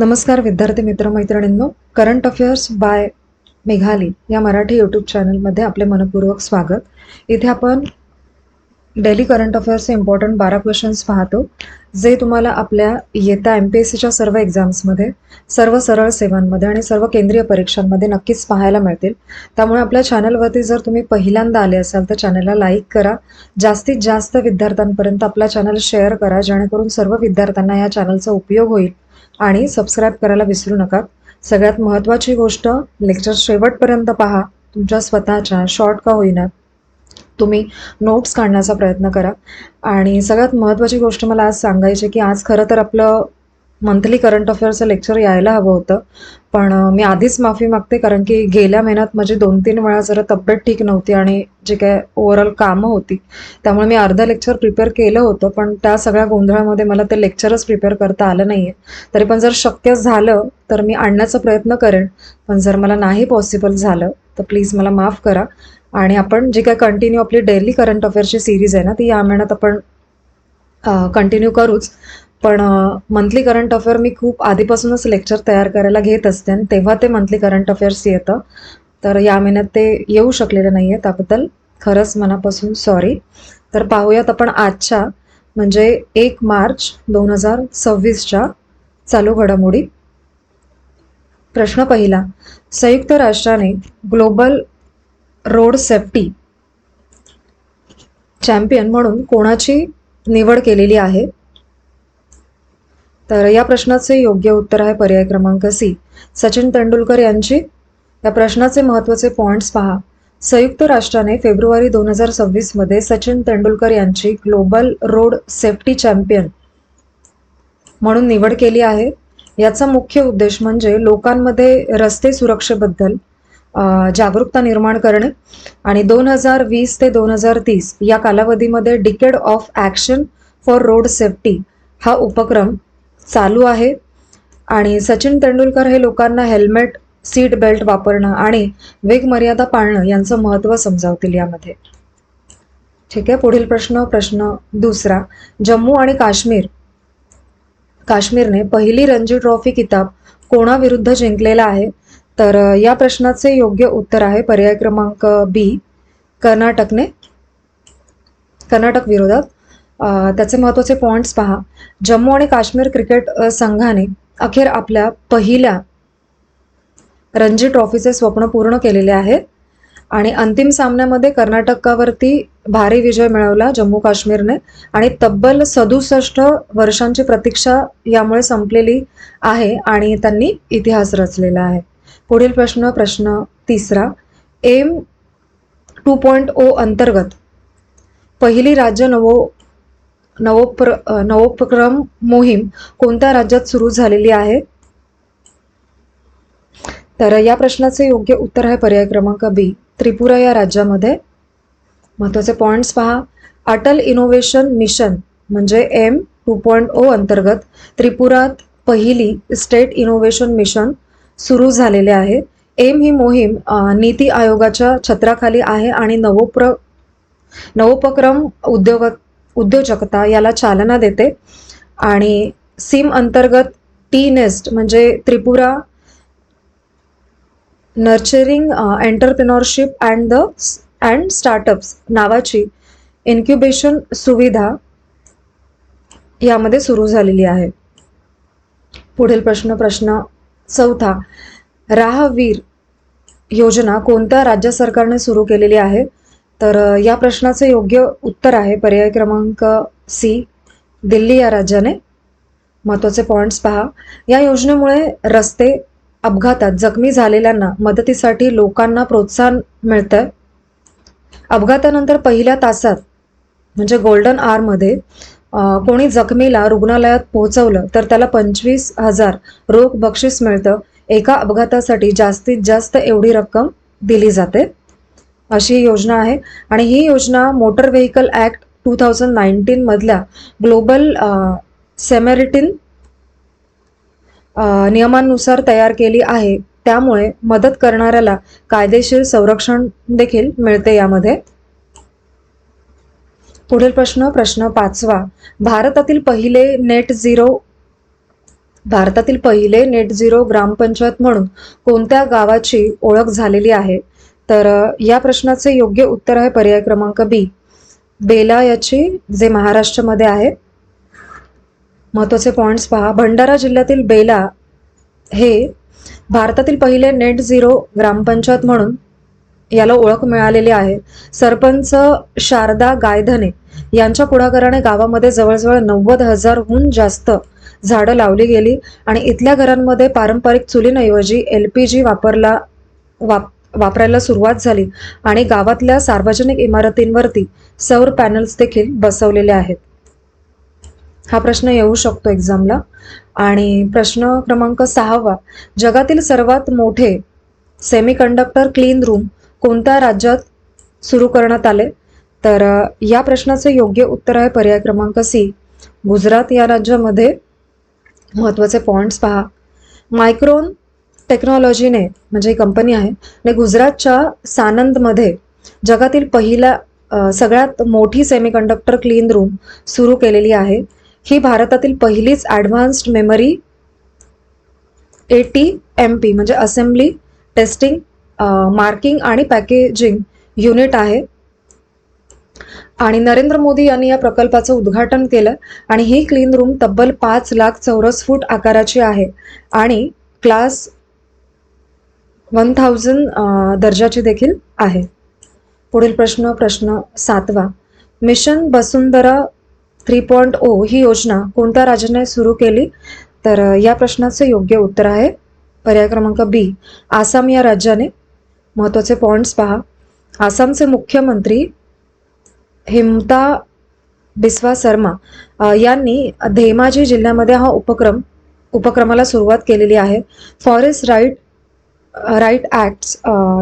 नमस्कार विद्यार्थी मित्र मैत्रिणींनो, करंट अफेअर्स बाय मेघाली या मराठी यूट्यूब चॅनलमध्ये आपले मनपूर्वक स्वागत. इथे आपण डेली करंट अफेअर्सचे इम्पॉर्टंट 12 क्वेश्चन्स पाहतो, जे तुम्हाला आपल्या येत्या MPSCच्या सर्व एक्झाम्समध्ये, सर्व सरळ सेवांमध्ये आणि सर्व केंद्रीय परीक्षांमध्ये नक्कीच पाहायला मिळतील. त्यामुळे आपल्या चॅनलवरती जर तुम्ही पहिल्यांदा आले असाल तर चॅनलला लाईक करा, जास्तीत जास्त विद्यार्थ्यांपर्यंत आपला चॅनल शेअर करा, जेणेकरून सर्व विद्यार्थ्यांना या चॅनलचा उपयोग होईल. आणि सबस्क्राईब करायला विसरू नका. सगळ्यात महत्त्वाची गोष्ट, लेक्चर शेवटपर्यंत पहा. तुमच्या स्वतःच्या शॉर्ट का होईना तुम्ही नोट्स काढण्याचा प्रयत्न करा. आणि सगळ्यात महत्त्वाची गोष्ट मला आज सांगायची की आज खरं तर आपलं मंथली करंट अफेअर्सचं लेक्चर यायला हवं होतं, पण मी आधीच माफी मागते, कारण की गेल्या महिन्यात माझी 2-3 वेळा जरा तब्येत ठीक नव्हती आणि जे काय ओव्हरऑल कामं होती, त्यामुळे मी अर्धं लेक्चर प्रिपेअर केलं होतं, पण त्या सगळ्या गोंधळामध्ये मला ते लेक्चरच प्रिपेअर करता आलं नाही आहे. तरी पण जर शक्य झालं तर मी आणण्याचा प्रयत्न करेन, पण जर मला नाही पॉसिबल झालं तर प्लीज मला माफ करा. आणि आपण जे काय कंटिन्यू आपली डेली करंट अफेअर्सची सिरीज आहे ना, ती या महिन्यात आपण कंटिन्यू करूच. पण मंथली करंट अफेअर मी खूप आधीपासूनच लेक्चर तयार करायला घेत असते आणि तेव्हा ते मंथली करंट अफेअर्स येतं. तर या महिन्यात ते येऊ शकलेलं नाही आहे, त्याबद्दल खरंच मनापासून सॉरी. तर पाहूयात आपण आजच्या म्हणजे 1 मार्च 2026च्या चालू घडामोडी. प्रश्न पहिला, संयुक्त राष्ट्राने ग्लोबल रोड सेफ्टी चॅम्पियन म्हणून कोणाची निवड केलेली आहे? तर या प्रश्नाचे योग्य उत्तर आहे पर्याय क्रमांक सी, सचिन तेंडुलकर यांची. या प्रश्नाचे महत्त्वाचे पॉइंट्स पहा. संयुक्त राष्ट्राने फेब्रुवारी 2026 मध्ये सचिन तेंडुलकर यांची ग्लोबल रोड सेफ्टी चॅम्पियन म्हणून निवड केली आहे. याचा मुख्य उद्देश म्हणजे लोकांमध्ये रस्ते सुरक्षेबद्दल जागरूकता निर्माण करणे आणि 2020 ते 2030 या कालावधीमध्ये decade of action for road safety हा उपक्रम चालू आहे. आणि सचिन तेंडुलकर हे लोकांना हेल्मेट, सीट बेल्ट वापरणं आणि वेग मर्यादा पाळणं यांचं महत्त्व समजावतील यामध्ये. ठीक आहे, पुढील प्रश्न दुसरा, जम्मू आणि काश्मीरने पहिली रणजी ट्रॉफी किताब कोणाविरुद्ध जिंकलेला आहे? तर या प्रश्नाचे योग्य उत्तर आहे पर्याय क्रमांक बी, कर्नाटक विरोधात. त्याचे महत्त्वाचे पॉइंट्स पहा. जम्मू आणि काश्मीर क्रिकेट संघाने अखेर आपल्या पहिल्या रणजी ट्रॉफीचे स्वप्न पूर्ण केलेले आहे आणि अंतिम सामन्यामध्ये कर्नाटकावरती भारी विजय मिळवला जम्मू काश्मीरने आणि तब्बल 67 वर्षांची प्रतीक्षा यामुळे संपलेली आहे आणि त्यांनी इतिहास रचलेला आहे. पुढील प्रश्न तिसरा, एम 2.0 अंतर्गत पहिली राज्य नवोपक्रम मोहीम कोणत्या राज्यात सुरू झालेली आहे? तर या प्रश्नाचे योग्य उत्तर आहे पर्याय क्रमांक बी, त्रिपुरा या राज्यामध्ये. महत्त्वाचे पॉइंट्स पहा. अटल इनोव्हेशन मिशन म्हणजे एम 2.0 अंतर्गत त्रिपुरात पहिली स्टेट इनोव्हेशन मिशन सुरू झालेले आहे. एम ही मोहीम नीती आयोगाच्या छत्राखाली आहे आणि नवोपक्रम उद्योजकता याला चालना देते. आणि सिम अंतर्गत टी नेस्ट म्हणजे Tripura nurturing entrepreneurship and startups नावाची इन्क्युबेशन सुविधा यामध्ये सुरू झालेली आहे. पुढील प्रश्न चौथा, राहवीर योजना कोणत्या राज्य सरकारने सुरू केलेली आहे? तर या प्रश्नाचे योग्य उत्तर आहे पर्याय क्रमांक सी, दिल्ली या राज्याने. महत्त्वाचे पॉइंट्स पहा. या योजनेमुळे रस्ते अपघातात जखमी झालेल्यांना मदतीसाठी लोकांना प्रोत्साहन मिळतं. अपघातानंतर पहिल्या तासात म्हणजे गोल्डन आवरमध्ये कोणी जखमीला रुग्णालयात पोहोचवलं तर त्याला 25,000 रोख बक्षीस मिळतं. एका अपघातासाठी जास्तीत जास्त एवढी रक्कम दिली जाते, अशी योजना आहे. आणि ही योजना मोटर व्हेकल ॲक्ट 2019 मधल्या ग्लोबल सॅमॅरिटन नियमांनुसार तयार केली आहे. त्यामुळे मदत करणाऱ्याला कायदेशीर संरक्षण देखील मिळते यामध्ये. पुढील प्रश्न पाचवा, भारतातील पहिले नेट झिरो भारतातील पहिले नेट झिरो ग्रामपंचायत म्हणून कोणत्या गावाची ओळख झालेली आहे? तर या प्रश्नाचे योग्य उत्तर आहे पर्याय क्रमांक बी, बेला याची, जे महाराष्ट्रामध्ये आहे. महत्त्वाचे पॉइंट्स पहा. भंडारा जिल्ह्यातील बेला हे भारतातील पहिले नेट झिरो ग्रामपंचायत म्हणून याला ओळख मिळालेली आहे. सरपंच शारदा गायधने यांच्या पुढाकाराने गावामध्ये जवळजवळ 90,000हून जास्त झाडं लावली गेली आणि इथल्या घरांमध्ये पारंपरिक चुलींऐवजी LPG वापरायला सुरुवात झाली आणि गावातल्या सार्वजनिक इमारतींवरती सौर पॅनल्स देखील बसवलेले आहेत. हा प्रश्न येऊ शकतो एक्झामला. आणि प्रश्न क्रमांक 6, जगातील सर्वात मोठे सेमीकंडक्टर क्लीन रूम कोणत्या राज्यात सुरू करण्यात आले? तर या प्रश्नाचे योग्य उत्तर आहे पर्याय क्रमांक सी, गुजरात या राज्यामध्ये. महत्त्वाचे पॉइंट्स पहा. मायक्रॉन टेक्नॉलॉजीने, म्हणजे ही कंपनी आहे, ने गुजरातच्या सानंदमध्ये जगातील पहिला सगळ्यात मोठी सेमीकंडक्टर क्लीन रूम सुरू केलेली आहे. ही भारतातील पहिलीच ॲडव्हान्स्ड मेमरी ATMP म्हणजे असेंब्ली, टेस्टिंग, मार्किंग आणि पॅकेजिंग युनिट आहे. आणि नरेंद्र मोदी यांनी या प्रकल्पाचं उद्घाटन केलं आणि ही क्लीन रूम तब्बल 5 लाख चौरस फूट आकाराची आहे आणि क्लास 1000 दर्जाची देखील आहे. पुढील प्रश्न 7, मिशन वसुंधरा 3.0 ही योजना कोणत्या राज्याने सुरू केली? तर या प्रश्नाचे योग्य उत्तर आहे पर्याय क्रमांक बी, आसाम या राज्याने. महत्त्वाचे पॉइंट्स पहा. आसामचे मुख्यमंत्री हिमंता बिस्वा शर्मा यांनी धेमाजी जिल्ह्यामध्ये हा उपक्रमाला सुरुवात केलेली आहे. फॉरेस्ट राईट ॲक्ट्स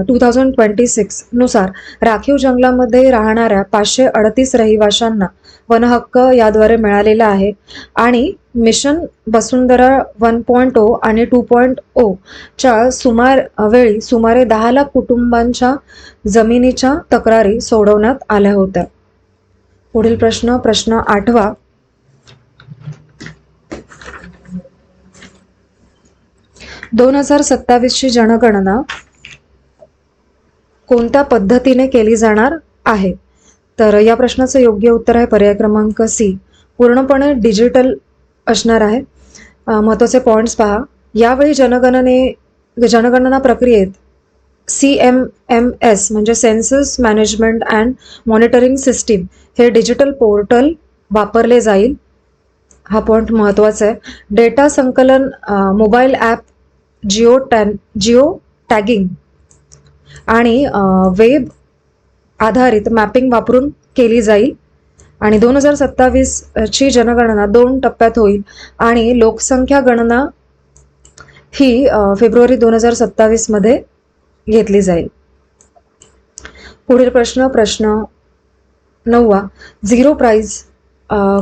2026 नुसार राखीव जंगलामध्ये राहणाऱ्या 538 रहिवाशांना वनहक्क याद्वारे मिळालेला आहे आणि मिशन वसुंधरा 1.0 आणि 2.0 च्या सुमारे 10 लाख कुटुंबांच्या जमिनीच्या तक्रारी सोडवण्यात आल्या होत्या. पुढील प्रश्न 8, ची जनगणना कोणत्या पद्धतीने केली जाणार आहे? तर या प्रश्नाचं योग्य उत्तर आहे पर्याय क्रमांक सी, पूर्णपणे डिजिटल असणार आहे. महत्त्वाचे पॉइंट्स पहा. यावेळी जनगणना प्रक्रियेत CMMS म्हणजे census management and monitoring system हे डिजिटल पोर्टल वापरले जाईल. हा पॉइंट महत्त्वाचा आहे. डेटा संकलन मोबाईल ॲप, जिओ टॅगिंग आणि वेब आधारित मॅपिंग वापरून केली जाईल. आणि 2027ची जनगणना 2 टप्प्यात होईल आणि लोकसंख्या गणना ही फेब्रुवारी 2027मध्ये घेतली जाईल. पुढील प्रश्न 9, झिरो प्राईज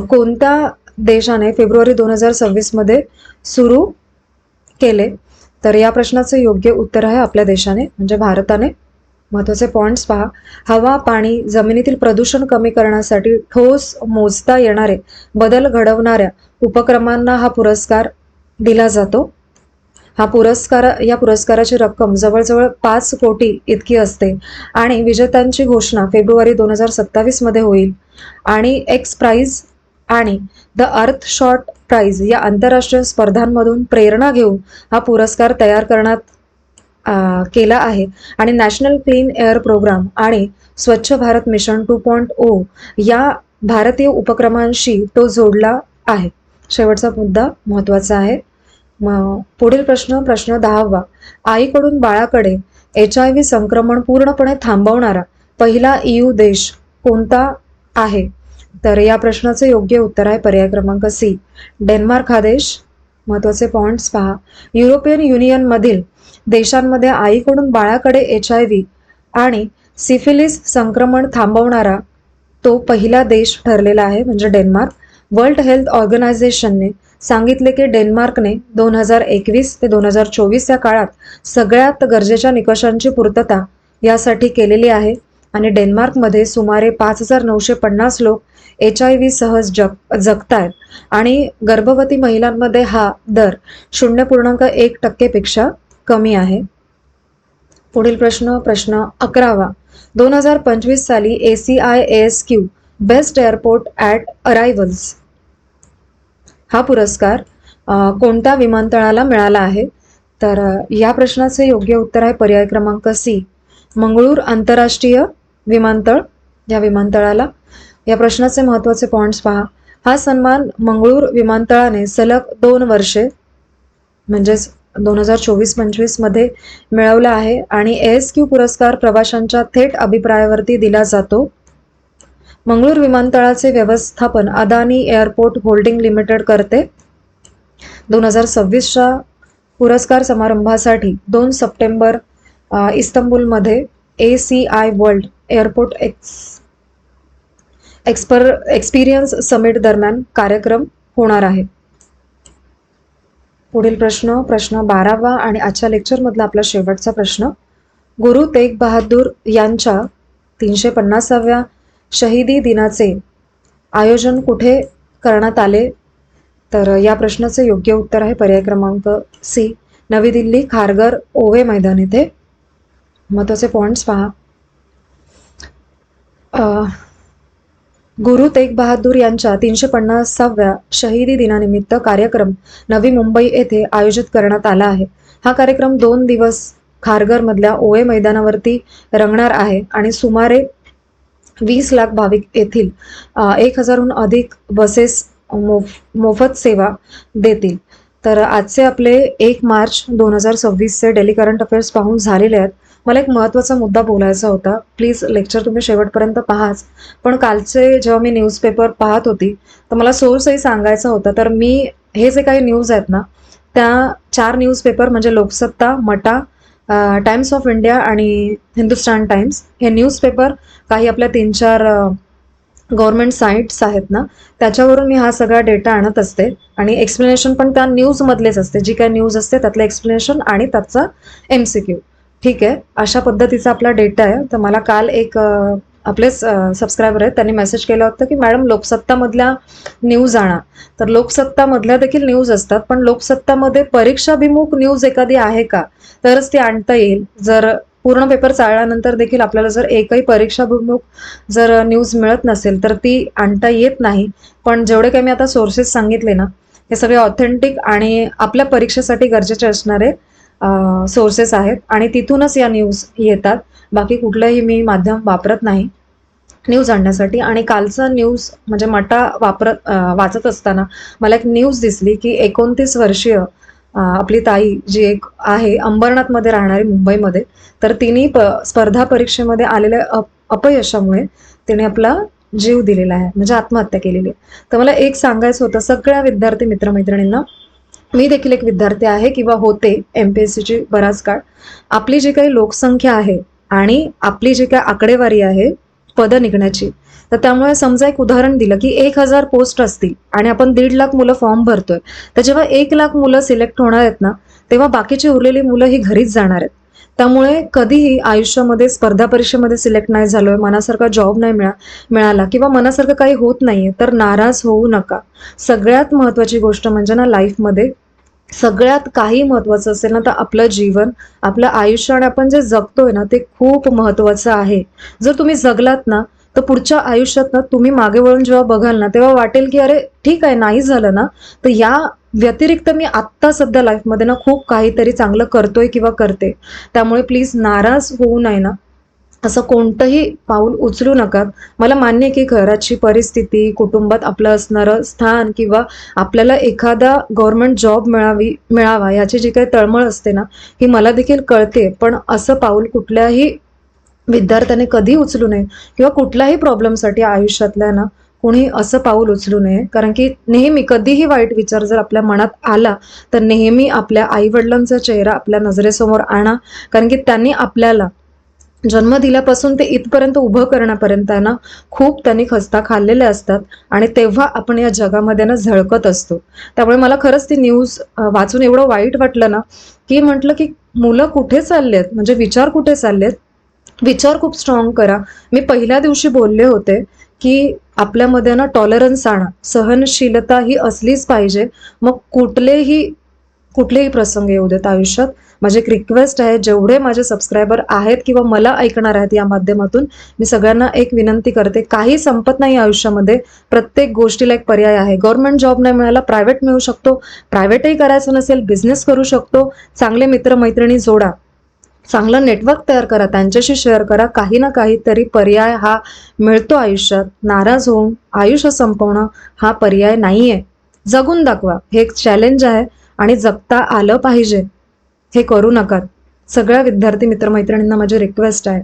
कोणत्या देशाने फेब्रुवारी 2026मध्ये सुरू केले? तर या प्रश्नाचं योग्य उत्तर आहे आपल्या देशाने, म्हणजे भारताने. महत्त्वाचे पॉइंट्स पहा. हवा, पाणी, जमिनीतील प्रदूषण कमी करण्यासाठी ठोस मोजता येणारे बदल घडवणाऱ्या उपक्रमांना हा पुरस्कार दिला जातो. या पुरस्काराची रक्कम जवळजवळ 5 कोटी इतकी असते आणि विजेत्यांची घोषणा फेब्रुवारी 2027मध्ये होईल. आणि एक्स प्राइज आणि द अर्थ शॉट प्राइज या आंतरराष्ट्रीय स्पर्धांमधून प्रेरणा घेऊन हा पुरस्कार तयार करण्यात केला आहे आणि नॅशनल क्लीन एअर प्रोग्राम आणि स्वच्छ भारत मिशन 2.0 या भारतीय उपक्रमांशी तो जोडला आहे. शेवटचा मुद्दा महत्त्वाचा आहे. पुढील प्रश्न 10, आईकडून बाळाकडे HIV संक्रमण पूर्णपणे थांबवणारा पहिला EU देश कोणता आहे? तर या प्रश्नाचे योग्य उत्तर आहे पर्याय क्रमांक सी, डेन्मार्क हा देश. महत्त्वाचे पॉइंट्स पहा. युरोपियन युनियनमधील देशांमध्ये आईकडून बाळाकडे HIV आणि सिफिलिस संक्रमण थांबवणारा तो पहिला देश ठरलेला आहे, म्हणजे डेन्मार्क. वर्ल्ड हेल्थ ऑर्गनायझेशनने सांगितले की डेन्मार्कने 2021 ते 2024 या काळात सगळ्यात गरजेच्या निकषांची पूर्तता यासाठी केलेली आहे आणि डेन्मार्कमध्ये सुमारे 5,950 लोक HIV सहज जगतायत आणि गर्भवती महिलांमध्ये हा दर 0.1% कमी आहे. पुढील प्रश्न 11वा. 2025 साली ACIASQ बेस्ट एअरपोर्ट ॲट अरायव्हल्स हा पुरस्कार कोणत्या विमानतळाला मिळाला आहे? तर या प्रश्नाचे योग्य उत्तर आहे पर्याय क्रमांक सी, मंगळूर आंतरराष्ट्रीय विमानतळ या विमानतळाला. या प्रश्नाचे महत्त्वाचे पॉइंट्स पहा. हा सन्मान मंगळूर विमानतळाने सलग 2 वर्षे म्हणजेच 2024-25 मध्ये मिळवला आहे आणि ASQ पुरस्कार प्रवाशांच्या थेट अभिप्रायावरती दिला जातो. मंगळूर विमानतळाचे व्यवस्थापन अदानी एअरपोर्ट होल्डिंग लिमिटेड करते. 2026च्या पुरस्कार समारंभासाठी 2 सप्टेंबर इस्तंबूलमध्ये ACI world airport experience summit दरम्यान कार्यक्रम होणार आहे. पुढील प्रश्न 12वा आणि आजच्या लेक्चरमधला आपला शेवटचा प्रश्न. गुरु तेग बहादूर यांच्या 350व्या शहीदी दिनाचे आयोजन कुठे करण्यात आले? तर या प्रश्नाचे योग्य उत्तर आहे पर्याय क्रमांक सी, नवी दिल्ली खारघर ओवे मैदान येथे. महत्त्वाचे पॉइंट्स पहा. गुरु तेग बहादूर यांच्या 350व्या शहीदी दिनानिमित्त कार्यक्रम नवी मुंबई येथे आयोजित करण्यात आला आहे. हा कार्यक्रम 2 दिवस खारघरमधल्या ओवे मैदानावरती रंगणार आहे आणि सुमारे 20 लाख भाविक येथील 1000हून अधिक बसेस मोफत सेवा देतील. तर आजचे आपले 1 मार्च 2026चे डेली करंट अफेअर्स पाहून झालेले आहेत. मला एक महत्त्वाचा मुद्दा बोलायचा होता. प्लीज लेक्चर तुम्ही शेवटपर्यंत पाहाच. पण कालचे जेव्हा मी न्यूजपेपर पाहत होती तर मला सोर्सही सांगायचा होता. तर मी हे जे काही न्यूज आहेत ना त्या 4 न्यूजपेपर म्हणजे लोकसत्ता, मटा, टाइम्स ऑफ इंडिया आणि हिंदुस्तान टाइम्स हे न्यूजपेपर काही आपल्या 3-4 गव्हर्नमेंट साईट्स आहेत ना त्याच्यावरून मी हा सगळा डेटा आणत असते आणि एक्सप्लेनेशन पण त्या न्यूजमधलेच असते. जी काय न्यूज असते त्यातलं एक्सप्लेनेशन आणि त्याचा MCQ. ठीक आहे, अशा पद्धतीचा आपला डेटा आहे. तर मला काल एक आपलेच सबस्क्रायबर आहेत त्यांनी मेसेज केला होता की मॅडम लोकसत्तामधल्या न्यूज आणा. तर लोकसत्तामधल्या देखील न्यूज असतात पण लोकसत्तामध्ये परीक्षाभिमुख न्यूज एखादी आहे का तरच ती आणता येईल. जर पूर्ण पेपर चाळल्यानंतर देखील आपल्याला जर एकही परीक्षाभिमुख जर न्यूज मिळत नसेल तर ती आणता येत नाही. पण जेवढे काही मी आता सोर्सेस सांगितले ना हे सगळे ऑथेंटिक आणि आपल्या परीक्षेसाठी गरजेचे असणारे सोर्सेस आहेत आणि तिथूनच या न्यूज येतात. बाकी कुठलंही मी माध्यम वापरत नाही न्यूज आणण्यासाठी. आणि कालचा न्यूज म्हणजे मटा वाचत असताना मला एक न्यूज दिसली की 29 वर्षीय आपली ताई जी एक आहे अंबरनाथमध्ये राहणारी मुंबईमध्ये, तर तिने स्पर्धा परीक्षेमध्ये आलेल्या अपयशामुळे तिने आपला जीव दिलेला आहे म्हणजे आत्महत्या केलेली आहे. तर मला एक सांगायचं होतं सगळ्या विद्यार्थी मित्रमैत्रिणींना, मी देखील एक विद्यार्थी आहे किंवा होते MPSCची बराच काळ. आपली जी काही लोकसंख्या आहे आणि आपली जी काही आकडेवारी आहे पद निघण्याची, तर त्यामुळे समजा एक उदाहरण दिलं की 1000 पोस्ट असतील आणि आपण 1.5 लाख मुलं फॉर्म भरतोय, तर जेव्हा 1 लाख मुलं सिलेक्ट होणार आहेत ना तेव्हा बाकीची उरलेली मुलं ही घरीच जाणार आहेत. त्यामुळे कधीही आयुष्यामध्ये स्पर्धा परीक्षेमध्ये सिलेक्ट नाही झालोय, मनासारखा जॉब नाही मिळाला किंवा मनासारखं काही होत नाहीये तर नाराज होऊ नका. सगळ्यात महत्त्वाची गोष्ट म्हणजे ना लाईफमध्ये सगळ्यात काही महत्त्वाचं असेल ना तर आपलं जीवन, आपलं आयुष्य आणि आपण जे जगतोय ना ते खूप महत्त्वाचं आहे. जर तुम्ही जगलात ना तर पुढच्या आयुष्यात ना तुम्ही मागे वळून जेव्हा बघाल ना तेव्हा वाटेल की अरे ठीक आहे नाही झालं ना तर या व्यतिरिक्त मी आत्ता सध्या लाईफमध्ये ना खूप काहीतरी चांगलं करतोय किंवा करते. त्यामुळे प्लीज नाराज होऊ नये ना असं कोणतंही पाऊल उचलू नका. मला मान्य आहे की घराची परिस्थिती, कुटुंबात आपलं असणारं स्थान किंवा आपल्याला एखादा गव्हर्नमेंट जॉब मिळावा याची जी काही तळमळ असते ना ही मला देखील कळते. पण असं पाऊल कुठल्याही विद्यार्थ्याने कधी उचलू नये किंवा कुठल्याही प्रॉब्लेमसाठी आयुष्यातल्या ना कोणी असं पाऊल उचलू नये. कारण की नेहमी कधीही वाईट विचार जर आपल्या मनात आला तर नेहमी आपल्या आईवडिलांचा चेहरा आपल्या नजरेसमोर आणा. कारण की त्यांनी आपल्याला जन्म दिल्यापासून ते इथपर्यंत उभं करण्यापर्यंत ना खूप त्यांनी खस्ता खाल्लेल्या असतात आणि तेव्हा आपण या जगामध्ये ना झळकत असतो. त्यामुळे मला खरंच ती न्यूज वाचून एवढं वाईट वाटलं ना की म्हटलं की मुलं कुठे चाललेत, म्हणजे विचार कुठे चाललेत. विचार खूप स्ट्रॉंग करा. मी पहिल्या दिवशी बोलले होते की आपल्यामध्ये ना टॉलरन्स आणा, सहनशीलता ही असलीच पाहिजे. मग कुठलेही प्रसंग येऊ देत आयुष्यात. माझी एक रिक्वेस्ट आहे, जेवढे माझे सबस्क्रायबर आहेत किंवा मला ऐकणार आहेत या माध्यमातून, मी सगळ्यांना एक विनंती करते, काही संपत नाही आयुष्यामध्ये. प्रत्येक गोष्टीला एक पर्याय आहे. गव्हर्नमेंट जॉब नाही मिळाला, प्रायव्हेट मिळू शकतो. प्रायव्हेटही करायचं नसेल, बिझनेस करू शकतो. चांगले मित्रमैत्रिणी जोडा, चांगलं नेटवर्क तयार करा, त्यांच्याशी शेअर करा. काही ना काहीतरी पर्याय हा मिळतो आयुष्यात. नाराज होऊन आयुष्य संपवणं हा पर्याय नाहीये. जगून दाखवा, हे एक चॅलेंज आहे आणि जगता आलं पाहिजे. हे करू नका. सगळ्या विद्यार्थी मित्रमैत्रिणींना माझी रिक्वेस्ट आहे.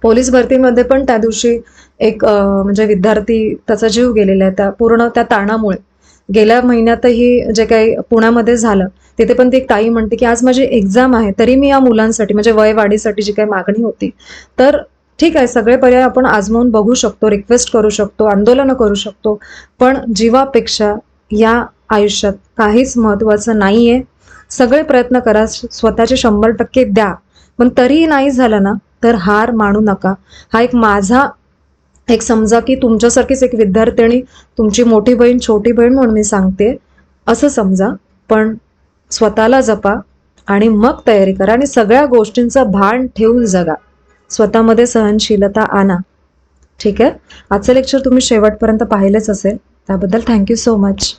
पोलीस भरतीमध्ये पण त्या दिवशी एक म्हणजे विद्यार्थी त्याचा जीव गेलेला आहे पूर्ण त्या ताणामुळे. गेल्या महिन्यातही जे काही पुण्यामध्ये झालं, तिथे पण ती एक ताई म्हणते की आज माझी एक्झाम आहे, तरी मी या मुलांसाठी म्हणजे वयवाढीसाठी जी काही मागणी होती, तर ठीक आहे, सगळे पर्याय आपण आजमावून बघू शकतो, रिक्वेस्ट करू शकतो, आंदोलनं करू शकतो, पण जीवापेक्षा या आयुष्यात काहीच महत्वाचं नाहीये. सगळे प्रयत्न करा, स्वतःचे 100% द्या, पण तरीही नाही झालं ना, तर हार मानू नका. हा एक माझा एक समजा की तुमच्यासारखीच एक विद्यार्थिनी, तुमची मोठी बहीण, छोटी बहीण म्हणून मी सांगते, असं समजा. पण स्वतःला जपा आणि मग तयारी करा आणि सगळ्या गोष्टींचं भान ठेवून जगा. स्वतःमध्ये सहनशीलता आणा. ठीक आहे. आजचं लेक्चर तुम्ही शेवटपर्यंत पाहिलेच असेल, त्याबद्दल थँक्यू सो मच.